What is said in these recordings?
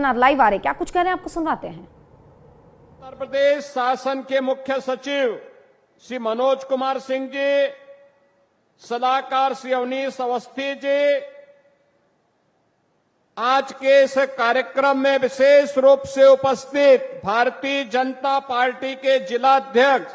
Live आ रहे, क्या कुछ कह रहे हैं आपको सुनवाते हैं। उत्तर प्रदेश शासन के मुख्य सचिव श्री मनोज कुमार सिंह जी, सलाहकार श्री अवनीश अवस्थी जी, आज के इस कार्यक्रम में विशेष रूप से उपस्थित भारतीय जनता पार्टी के जिलाध्यक्ष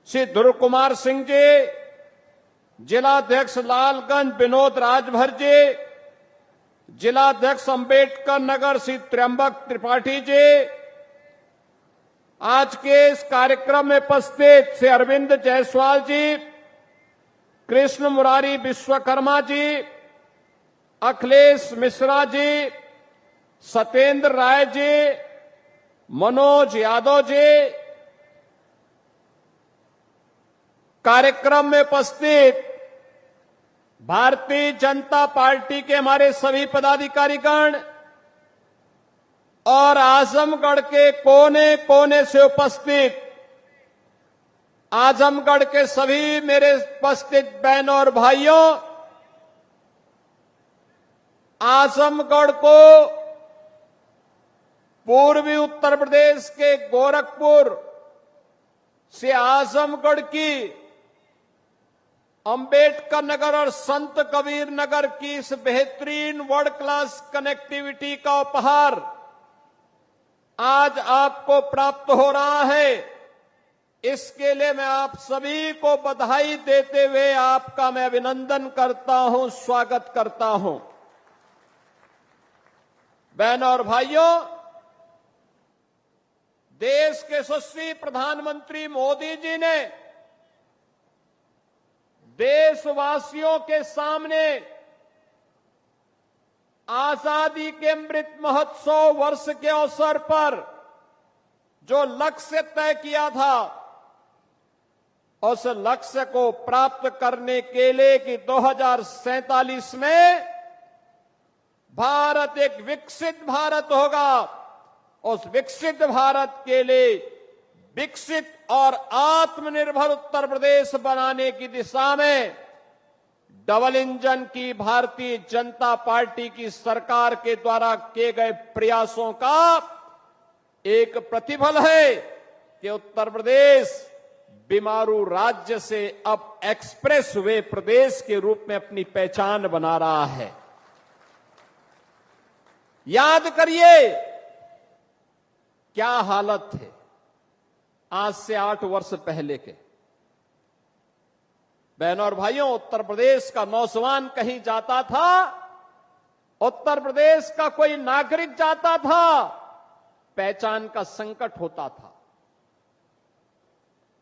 श्री ध्रुव कुमार सिंह जी, जिलाध्यक्ष लालगंज विनोद राजभर जी, जिलाध्यक्ष अंबेडकर नगर श्री त्र्यंबक त्रिपाठी जी, आज के इस कार्यक्रम में उपस्थित श्री अरविंद जायसवाल जी, कृष्ण मुरारी विश्वकर्मा जी, अखिलेश मिश्रा जी, सत्येंद्र राय जी, मनोज यादव जी, कार्यक्रम में उपस्थित भारतीय जनता पार्टी के हमारे सभी पदाधिकारीगण और आजमगढ़ के कोने कोने से उपस्थित आजमगढ़ के सभी मेरे उपस्थित बहनों और भाइयों, आजमगढ़ को पूर्वी उत्तर प्रदेश के गोरखपुर से आजमगढ़ की अंबेडकर नगर और संत कबीर नगर की इस बेहतरीन वर्ल्ड क्लास कनेक्टिविटी का उपहार आज आपको प्राप्त हो रहा है। इसके लिए मैं आप सभी को बधाई देते हुए आपका मैं अभिनंदन करता हूं, स्वागत करता हूं। बहनों और भाइयों, देश के यशस्वी प्रधानमंत्री मोदी जी ने देशवासियों के सामने आजादी के अमृत महोत्सव वर्ष के अवसर पर जो लक्ष्य तय किया था, उस लक्ष्य को प्राप्त करने के लिए कि 2047 में भारत एक विकसित भारत होगा, उस विकसित भारत के लिए विकसित और आत्मनिर्भर उत्तर प्रदेश बनाने की दिशा में डबल इंजन की भारतीय जनता पार्टी की सरकार के द्वारा किए गए प्रयासों का एक प्रतिफल है कि उत्तर प्रदेश बीमारू राज्य से अब एक्सप्रेस वे प्रदेश के रूप में अपनी पहचान बना रहा है। याद करिए क्या हालत थे आज से 8 वर्ष पहले के। बहनों और भाइयों, उत्तर प्रदेश का नौजवान कहीं जाता था, उत्तर प्रदेश का कोई नागरिक जाता था, पहचान का संकट होता था,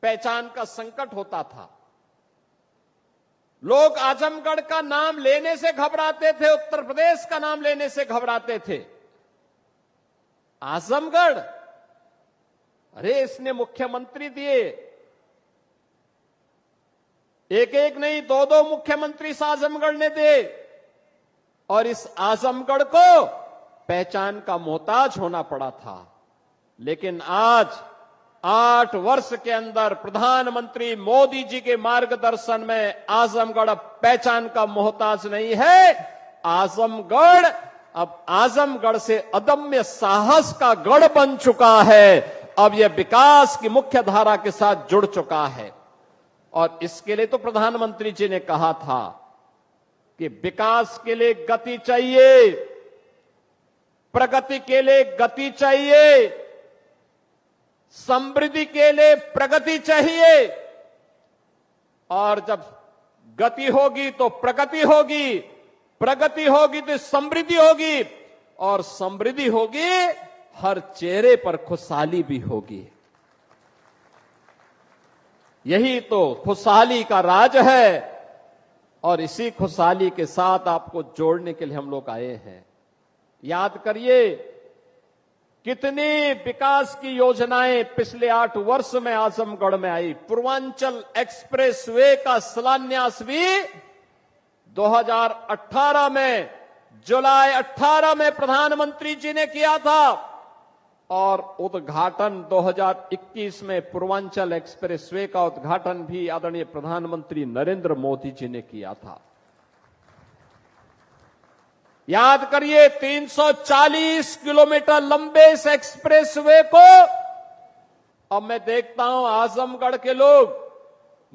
पहचान का संकट होता था। लोग आजमगढ़ का नाम लेने से घबराते थे, उत्तर प्रदेश का नाम लेने से घबराते थे। आजमगढ़, अरे इसने मुख्यमंत्री दिए, एक एक नहीं 2-2 मुख्यमंत्री इस आजमगढ़ ने दे, और इस आजमगढ़ को पहचान का मोहताज होना पड़ा था। लेकिन आज 8 वर्ष के अंदर प्रधानमंत्री मोदी जी के मार्गदर्शन में आजमगढ़ अब पहचान का मोहताज नहीं है। आजमगढ़ अब आजमगढ़ से अदम्य साहस का गढ़ बन चुका है। अब यह विकास की मुख्य धारा के साथ जुड़ चुका है। और इसके लिए तो प्रधानमंत्री जी ने कहा था कि विकास के लिए गति चाहिए, प्रगति के लिए गति चाहिए, समृद्धि के लिए प्रगति चाहिए। और जब गति होगी तो प्रगति होगी, प्रगति होगी तो समृद्धि होगी, और समृद्धि होगी हर चेहरे पर खुशहाली भी होगी। यही तो खुशहाली का राज है, और इसी खुशहाली के साथ आपको जोड़ने के लिए हम लोग आए हैं। याद करिए कितनी विकास की योजनाएं पिछले 8 वर्ष में आजमगढ़ में आई। पूर्वांचल एक्सप्रेसवे का शिलान्यास भी 2018 में, जुलाई 18 में प्रधानमंत्री जी ने किया था, और उद्घाटन 2021 में पूर्वांचल एक्सप्रेसवे का उद्घाटन भी आदरणीय प्रधानमंत्री नरेंद्र मोदी जी ने किया था। याद करिए 340 किलोमीटर लंबे इस एक्सप्रेसवे को अब मैं देखता हूं आजमगढ़ के लोग,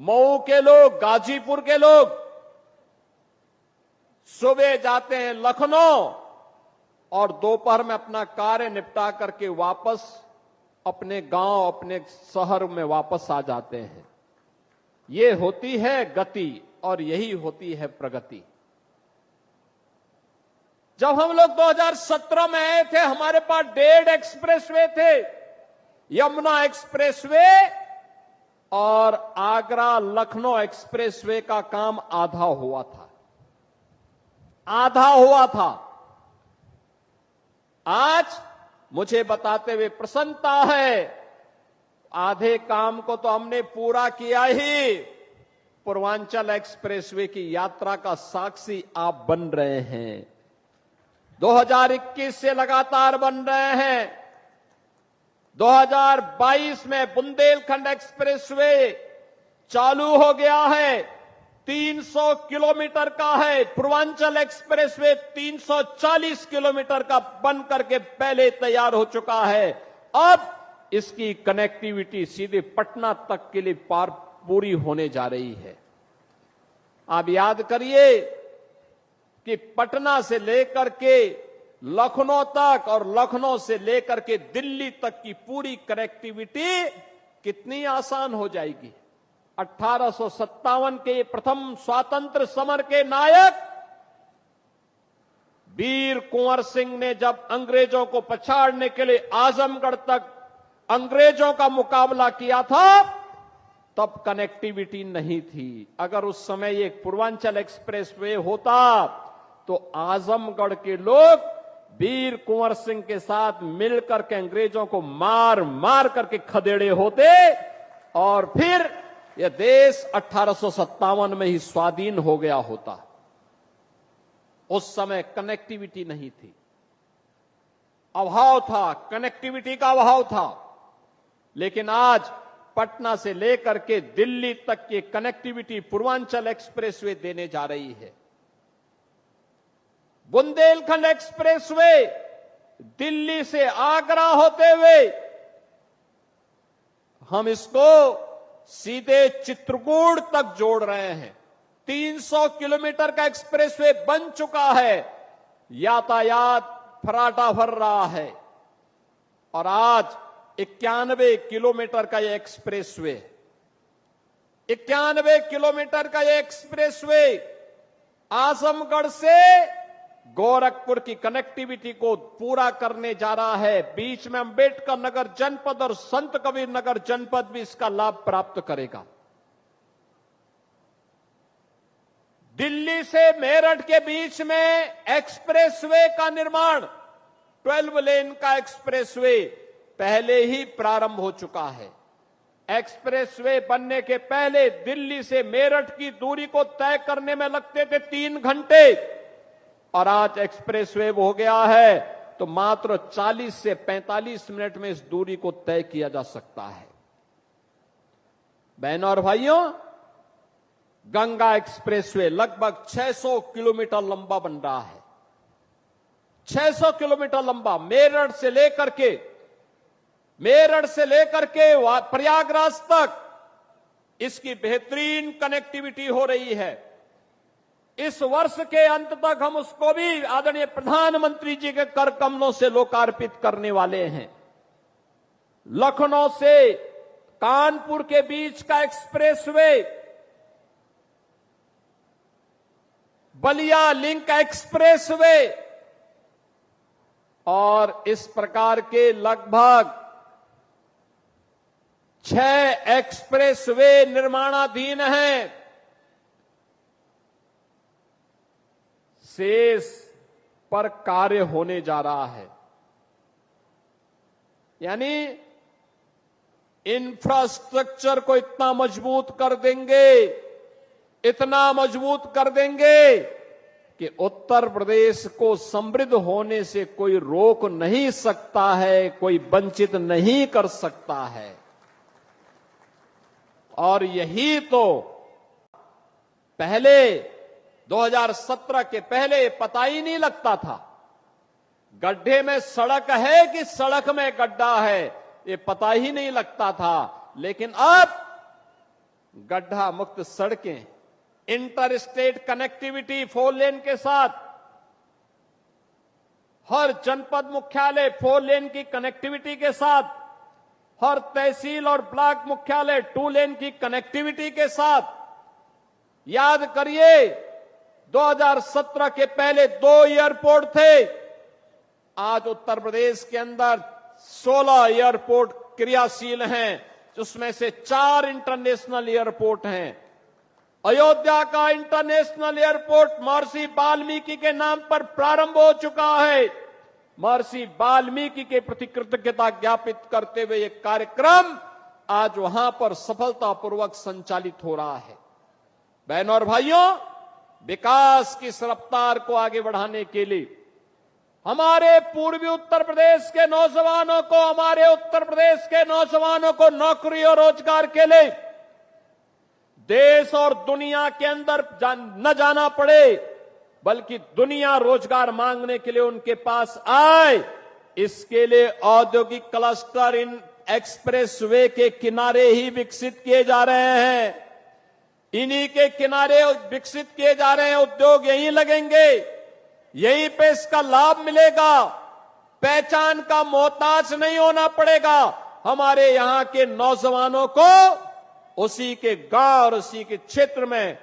मऊ के लोग, गाजीपुर के लोग सुबह जाते हैं लखनऊ और दोपहर में अपना कार्य निपटा करके वापस अपने गांव, अपने शहर में वापस आ जाते हैं। ये होती है गति और यही होती है प्रगति। जब हम लोग 2017 में आए थे, हमारे पास 1.5 एक्सप्रेसवे थे, यमुना एक्सप्रेसवे और आगरा लखनऊ एक्सप्रेसवे का काम आधा हुआ था। आज मुझे बताते हुए प्रसन्नता है, आधे काम को तो हमने पूरा किया ही। पूर्वांचल एक्सप्रेसवे की यात्रा का साक्षी आप बन रहे हैं। 2021 से लगातार बन रहे हैं। 2022 में बुंदेलखंड एक्सप्रेसवे चालू हो गया है, 300 किलोमीटर का है। पूर्वांचल एक्सप्रेसवे 340 किलोमीटर का बन करके पहले तैयार हो चुका है। अब इसकी कनेक्टिविटी सीधे पटना तक के लिए पूरी होने जा रही है। आप याद करिए कि पटना से लेकर के लखनऊ तक और लखनऊ से लेकर के दिल्ली तक की पूरी कनेक्टिविटी कितनी आसान हो जाएगी। 1857 के प्रथम स्वातंत्र समर के नायक वीर कुंवर सिंह ने जब अंग्रेजों को पछाड़ने के लिए आजमगढ़ तक अंग्रेजों का मुकाबला किया था, तब कनेक्टिविटी नहीं थी। अगर उस समय एक पूर्वांचल एक्सप्रेसवे होता तो आजमगढ़ के लोग वीर कुंवर सिंह के साथ मिलकर के अंग्रेजों को मार मार करके खदेड़े होते और फिर यह देश 1857 में ही स्वाधीन हो गया होता। उस समय कनेक्टिविटी नहीं थी, अभाव था, कनेक्टिविटी का अभाव था। लेकिन आज पटना से लेकर के दिल्ली तक की कनेक्टिविटी पूर्वांचल एक्सप्रेसवे देने जा रही है। बुंदेलखंड एक्सप्रेसवे दिल्ली से आगरा होते हुए हम इसको सीधे चित्रकूट तक जोड़ रहे हैं। 300 किलोमीटर का एक्सप्रेसवे बन चुका है, यातायात फराटा भर रहा है और आज 91 किलोमीटर का यह एक्सप्रेसवे, 91 किलोमीटर का यह एक्सप्रेसवे आजमगढ़ से गोरखपुर की कनेक्टिविटी को पूरा करने जा रहा है। बीच में अंबेडकर नगर जनपद और संत कबीर नगर जनपद भी इसका लाभ प्राप्त करेगा। दिल्ली से मेरठ के बीच में एक्सप्रेसवे का निर्माण, 12 लेन का एक्सप्रेसवे पहले ही प्रारंभ हो चुका है। एक्सप्रेसवे बनने के पहले दिल्ली से मेरठ की दूरी को तय करने में लगते थे 3 घंटे और आज एक्सप्रेसवे हो गया है तो मात्र 40 से 45 मिनट में इस दूरी को तय किया जा सकता है। बहनों और भाइयों, गंगा एक्सप्रेसवे लगभग 600 किलोमीटर लंबा बन रहा है। 600 किलोमीटर लंबा, मेरठ से लेकर के प्रयागराज तक इसकी बेहतरीन कनेक्टिविटी हो रही है। इस वर्ष के अंत तक हम उसको भी आदरणीय प्रधानमंत्री जी के कर कमलों से लोकार्पित करने वाले हैं। लखनऊ से कानपुर के बीच का एक्सप्रेसवे, बलिया लिंक एक्सप्रेसवे और इस प्रकार के लगभग 6 एक्सप्रेसवे निर्माणाधीन हैं। शेष पर कार्य होने जा रहा है। यानी इंफ्रास्ट्रक्चर को इतना मजबूत कर देंगे कि उत्तर प्रदेश को समृद्ध होने से कोई रोक नहीं सकता है, कोई वंचित नहीं कर सकता है। और यही तो पहले 2017 के पहले पता ही नहीं लगता था। गड्ढे में सड़क है कि सड़क में गड्ढा है, ये पता ही नहीं लगता था। लेकिन अब गड्ढा मुक्त सड़कें, इंटर स्टेट कनेक्टिविटी 4 लेन के साथ, हर जनपद मुख्यालय 4 लेन की कनेक्टिविटी के साथ, हर तहसील और ब्लॉक मुख्यालय 2 लेन की कनेक्टिविटी के साथ। याद करिए, 2017 के पहले 2 एयरपोर्ट थे, आज उत्तर प्रदेश के अंदर 16 एयरपोर्ट क्रियाशील हैं, जिसमें से 4 इंटरनेशनल एयरपोर्ट हैं। अयोध्या का इंटरनेशनल एयरपोर्ट महर्षि वाल्मीकि के नाम पर प्रारंभ हो चुका है। महर्षि वाल्मीकि के प्रति कृतज्ञता ज्ञापित करते हुए यह कार्यक्रम आज वहां पर सफलतापूर्वक संचालित हो रहा है। बहनों और भाइयों, विकास की इस रफ्तार को आगे बढ़ाने के लिए हमारे पूर्वी उत्तर प्रदेश के नौजवानों को, हमारे उत्तर प्रदेश के नौजवानों को नौकरी और रोजगार के लिए देश और दुनिया के अंदर न जाना पड़े, बल्कि दुनिया रोजगार मांगने के लिए उनके पास आए, इसके लिए औद्योगिक क्लस्टर इन एक्सप्रेस वे के किनारे ही विकसित किए जा रहे हैं। इन्हीं के किनारे विकसित किए जा रहे हैं। उद्योग यहीं लगेंगे, यहीं पे इसका लाभ मिलेगा। पहचान का मोहताज नहीं होना पड़ेगा। हमारे यहां के नौजवानों को उसी के गांव और उसी के क्षेत्र में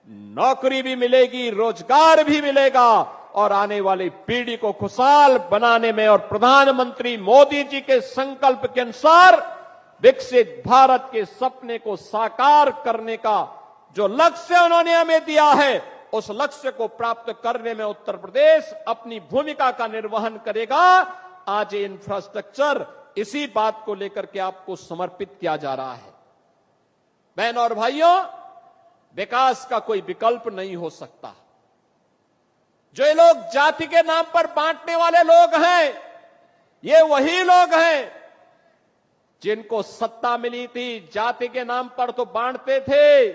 नौकरी भी मिलेगी, रोजगार भी मिलेगा, और आने वाली पीढ़ी को खुशहाल बनाने में और प्रधानमंत्री मोदी जी के संकल्प के अनुसार विकसित भारत के सपने को साकार करने का जो लक्ष्य उन्होंने हमें दिया है, उस लक्ष्य को प्राप्त करने में उत्तर प्रदेश अपनी भूमिका का निर्वहन करेगा। आज ये इंफ्रास्ट्रक्चर इसी बात को लेकर के आपको समर्पित किया जा रहा है। बहनों और भाइयों, विकास का कोई विकल्प नहीं हो सकता। जो ये लोग जाति के नाम पर बांटने वाले लोग हैं, ये वही लोग हैं जिनको सत्ता मिली थी, जाति के नाम पर तो बांटते थे,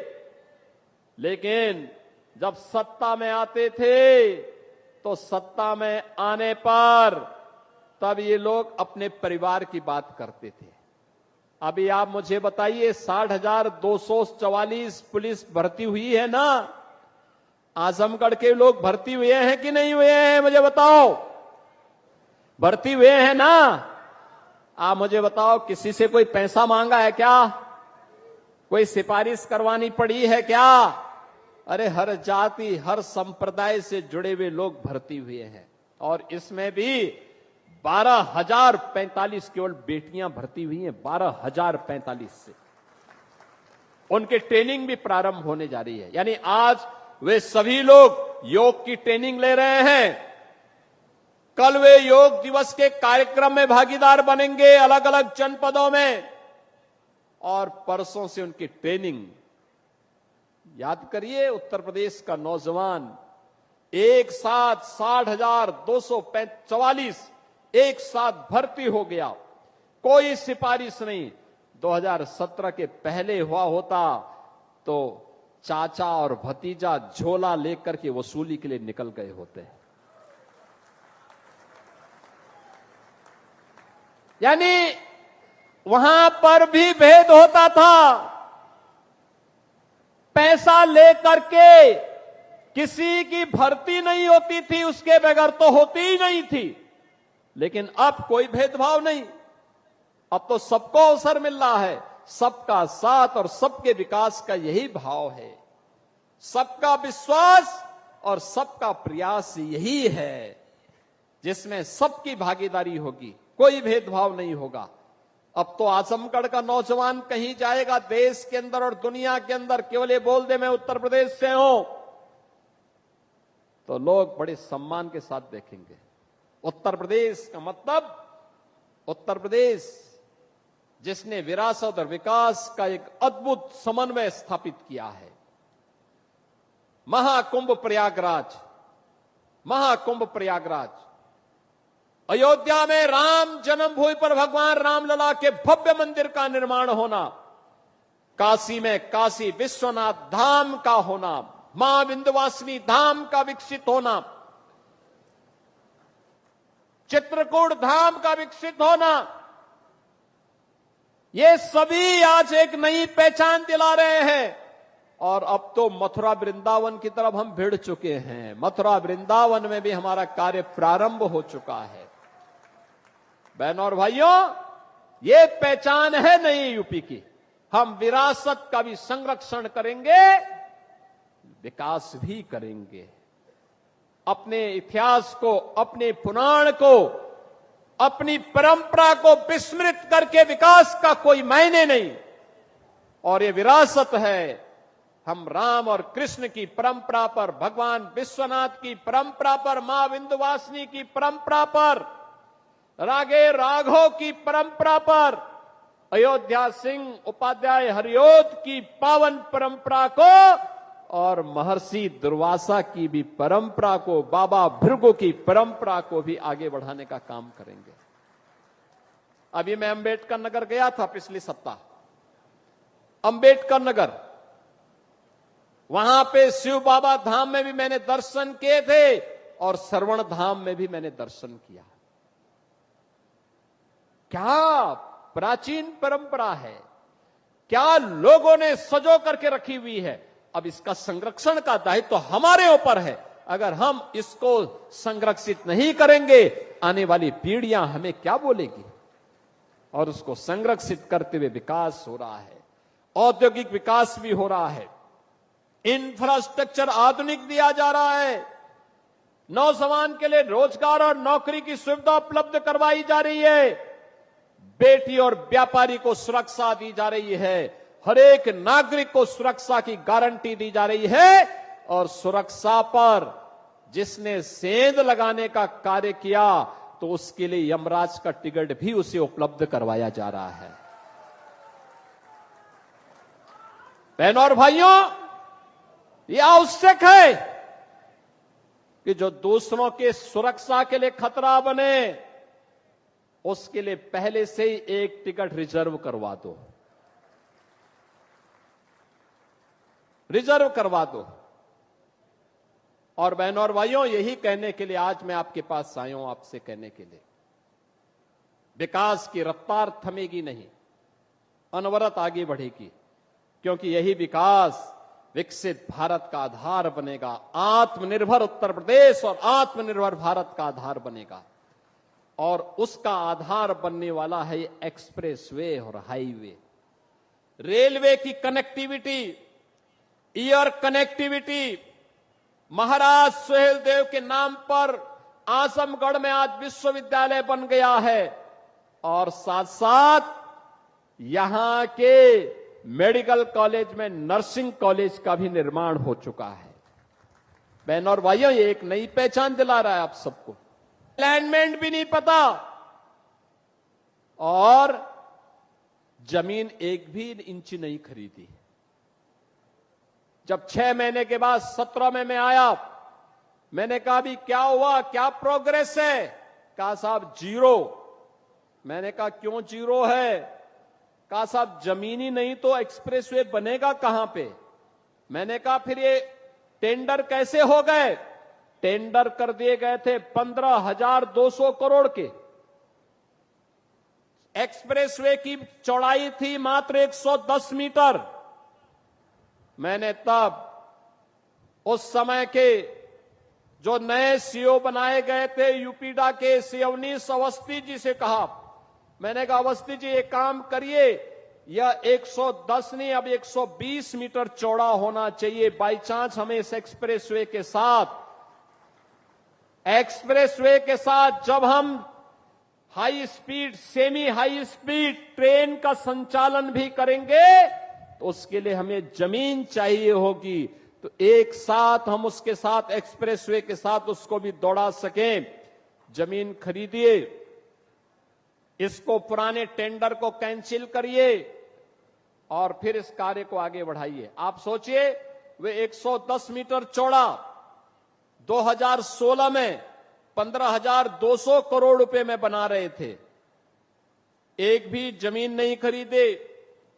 लेकिन जब सत्ता में आते थे तो सत्ता में आने पर तब ये लोग अपने परिवार की बात करते थे। अभी आप मुझे बताइए, 60,244 पुलिस भर्ती हुई है ना? आजमगढ़ के लोग भर्ती हुए हैं कि नहीं हुए हैं? मुझे बताओ, भर्ती हुए हैं ना? आप मुझे बताओ, किसी से कोई पैसा मांगा है क्या? कोई सिफारिश करवानी पड़ी है क्या? अरे हर जाति, हर संप्रदाय से जुड़े हुए लोग भर्ती हुए हैं, और इसमें भी 12,045 केवल बेटियां भर्ती हुई हैं। 12,045 से उनकी ट्रेनिंग भी प्रारंभ होने जा रही है। यानी आज वे सभी लोग योग की ट्रेनिंग ले रहे हैं। कल वे योग दिवस के कार्यक्रम में भागीदार बनेंगे अलग अलग जनपदों में, और परसों से उनकी ट्रेनिंग। याद करिए, उत्तर प्रदेश का नौजवान एक साथ 60,244 एक साथ भर्ती हो गया। कोई सिफारिश नहीं। 2017 के पहले हुआ होता तो चाचा और भतीजा झोला लेकर के वसूली के लिए निकल गए होते। यानी वहां पर भी भेद होता था। पैसा लेकर के किसी की भर्ती नहीं होती थी, उसके बगैर तो होती ही नहीं थी। लेकिन अब कोई भेदभाव नहीं, अब तो सबको अवसर मिल रहा है। सबका साथ और सबके विकास का यही भाव है। सबका विश्वास और सबका प्रयास यही है, जिसमें सबकी भागीदारी होगी, कोई भेदभाव नहीं होगा। अब तो आजमगढ़ का नौजवान कहीं जाएगा देश के अंदर और दुनिया के अंदर, केवल ये बोल दे मैं उत्तर प्रदेश से हूं, तो लोग बड़े सम्मान के साथ देखेंगे। उत्तर प्रदेश का मतलब उत्तर प्रदेश जिसने विरासत और विकास का एक अद्भुत समन्वय स्थापित किया है। महाकुंभ प्रयागराज, महाकुंभ प्रयागराज, अयोध्या में राम जन्मभूमि पर भगवान रामलला के भव्य मंदिर का निर्माण होना, काशी में काशी विश्वनाथ धाम का होना, मां विंध्यवासिनी धाम का विकसित होना, चित्रकूट धाम का विकसित होना, ये सभी आज एक नई पहचान दिला रहे हैं। और अब तो मथुरा वृंदावन की तरफ हम भिड़ चुके हैं। मथुरा वृंदावन में भी हमारा कार्य प्रारंभ हो चुका है। बहनों और भाइयों, ये पहचान है नई यूपी की। हम विरासत का भी संरक्षण करेंगे, विकास भी करेंगे। अपने इतिहास को, अपने पुराण को, अपनी परंपरा को विस्मृत करके विकास का कोई मायने नहीं। और ये विरासत है। हम राम और कृष्ण की परंपरा पर, भगवान विश्वनाथ की परंपरा पर, मां विंध्यवासिनी की परंपरा पर, रागे राघव की परंपरा पर, अयोध्या सिंह उपाध्याय हरिओद की पावन परंपरा को और महर्षि दुर्वासा की भी परंपरा को, बाबा भृगु की परंपरा को भी आगे बढ़ाने का काम करेंगे। अभी मैं अंबेडकर नगर गया था पिछले सप्ताह। अंबेडकर नगर, वहां पे शिव बाबा धाम में भी मैंने दर्शन किए थे और श्रवण धाम में भी मैंने दर्शन किया। क्या प्राचीन परंपरा है, क्या लोगों ने सजो करके रखी हुई है। अब इसका संरक्षण का दायित्व तो हमारे ऊपर है। अगर हम इसको संरक्षित नहीं करेंगे, आने वाली पीढ़ियां हमें क्या बोलेगी। और उसको संरक्षित करते हुए विकास हो रहा है, औद्योगिक विकास भी हो रहा है, इंफ्रास्ट्रक्चर आधुनिक दिया जा रहा है, नौजवान के लिए रोजगार और नौकरी की सुविधा उपलब्ध करवाई जा रही है, बेटी और व्यापारी को सुरक्षा दी जा रही है, हर एक नागरिक को सुरक्षा की गारंटी दी जा रही है। और सुरक्षा पर जिसने सेंध लगाने का कार्य किया तो उसके लिए यमराज का टिकट भी उसे उपलब्ध करवाया जा रहा है। बहनों और भाइयों, यह आवश्यक है कि जो दूसरों के सुरक्षा के लिए खतरा बने, उसके लिए पहले से ही एक टिकट रिजर्व करवा दो, रिजर्व करवा दो। और बहनों और भाइयों, यही कहने के लिए आज मैं आपके पास आया हूं, आपसे कहने के लिए विकास की रफ्तार थमेगी नहीं, अनवरत आगे बढ़ेगी, क्योंकि यही विकास विकसित भारत का आधार बनेगा। आत्मनिर्भर उत्तर प्रदेश और आत्मनिर्भर भारत का आधार बनेगा। और उसका आधार बनने वाला है ये एक्सप्रेसवे और हाईवे, रेलवे की कनेक्टिविटी, एयर कनेक्टिविटी। महाराज सुहेलदेव के नाम पर आजमगढ़ में आज विश्वविद्यालय बन गया है और साथ साथ यहां के मेडिकल कॉलेज में नर्सिंग कॉलेज का भी निर्माण हो चुका है। बहनों और भाइयों, ये एक नई पहचान दिला रहा है आप सबको। अलाइनमेंट भी नहीं पता और जमीन एक भी इंच नहीं खरीदी। जब 6 महीने के बाद 17 में मैं आया, मैंने कहा भी क्या हुआ, क्या प्रोग्रेस है। कहा साहब जीरो। मैंने कहा क्यों जीरो है। कहा साहब जमीन ही नहीं तो एक्सप्रेसवे बनेगा कहां पे। मैंने कहा फिर ये टेंडर कैसे हो गए। टेंडर कर दिए गए थे 15,200 करोड़ के। एक्सप्रेसवे की चौड़ाई थी मात्र 110 मीटर। मैंने तब उस समय के जो नए सीओ बनाए गए थे यूपीडा के अवनीश अवस्थी जी से कहा, मैंने कहा अवस्थी जी एक काम करिए, यह 110 नहीं अब 120 मीटर चौड़ा होना चाहिए। बाई चांस हमें इस एक्सप्रेसवे के साथ जब हम high speed, semi high speed train का संचालन भी करेंगे तो उसके लिए हमें जमीन चाहिए होगी। तो एक साथ हम उसके साथ एक्सप्रेसवे के साथ उसको भी दौड़ा सकें। जमीन खरीदिए, इसको पुराने टेंडर को कैंसिल करिए और फिर इस कार्य को आगे बढ़ाइए। आप सोचिए, वे 110 मीटर चौड़ा 2016 में 15,200 करोड़ रुपए में बना रहे थे। एक भी जमीन नहीं खरीदे,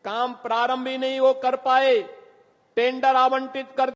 काम प्रारंभ ही नहीं वो कर पाए, टेंडर आवंटित कर